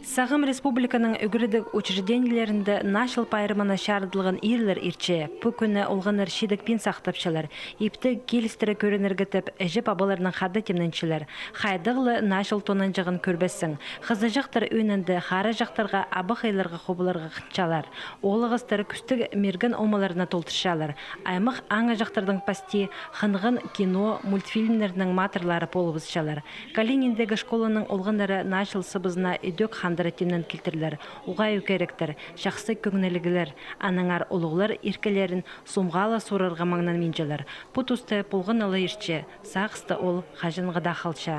Сағым республиканың үгірдік учрежденияларында нашыл пайрымына шардылған ирлер ирче, пүкіні олғаныр шидікпен сақтапшылар, епті келістірі көрініргітіп, әжіп абаларының қады темненшілер. Хайдығылы нашыл тонан жағын көрбесің. Қызы жақтар өнінді қары жақтарға абы қайларға қобыларға қытчалар. Олығыстары күстік мерген омаларына толтыршалар. Аймық аңа жақтардың пасти қынғын кино, мультфильмлерінің матырлары полыбызшалар. Калининдегі школаның олғанары нашыл сыбызына үдік темнен келтірілер, ұғай өкеректер, шақсы көңнелігілер, анаңар олығылар еркелерін сомғала сорарға маңнан менжелер. Бұт ұсты полғын алы ерче, сағысты ол қажынғыда қалша.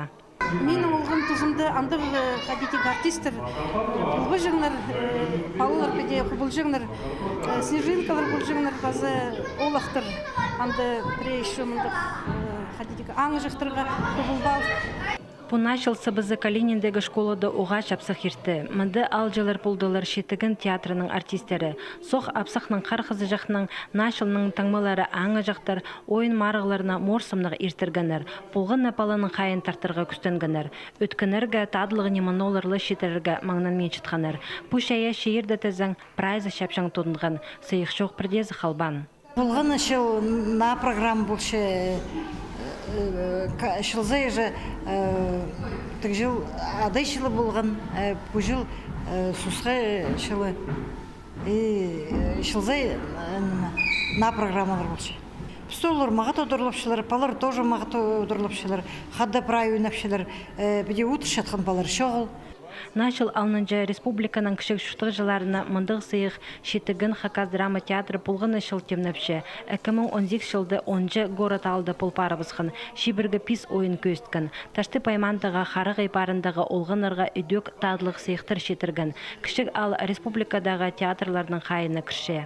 Менің олғын тұзымды андық қадетек артистер, бұлғы жыңнар, палылар беде құбыл жыңнар, снежинкалар бұл жыңнар базы олақтыр, анды прейшымындық қадетек аңы жақтырға құбылбал. Пунашыл сыбызы Калининдегі школада оға шапсық ерті. Мұнды алжалар бұлдылар шетігін театрының артистері. Соқ апсақның қарқызы жақның нашылның таңмалары аңы жақтар ойын марығыларына морсымнық ертіргінер. Бұлғын напалының қайын тартырға күстенгінер. Өткінерге тадылығы неманоларлы шетерге маңнан мен чытқанер. Бұ шая шейірді тәзің прайзы шапшаң тұдынған. Сыйық шоқ бірдезі қалбан. Бұлғын шыл на программ бұлшы шылзай же так жыл адай шылы болған, бұл жыл сусқа шылы шылзай на программалар болшы. Пстолар мағат одырлапшылар, палар тоже мағат одырлапшылар, хадда прай ойнапшылар, біде ұты шатқан балар шоғыл. Нашыл алнынжа республиканың кішік шүштіг жыларына мұндық сыйық шетігін Хакас драма театры пулғыны шыл темнәпші. 2010 жылды 10 город алды пулпарыбызғын, шибіргі пис ойын көстігін. Ташты паймандыға қары ғайпарындағы олғынырға үдік тадылық сыйықтыр шетіргін. Кішік ал республикадағы театрлардың қайыны кірше.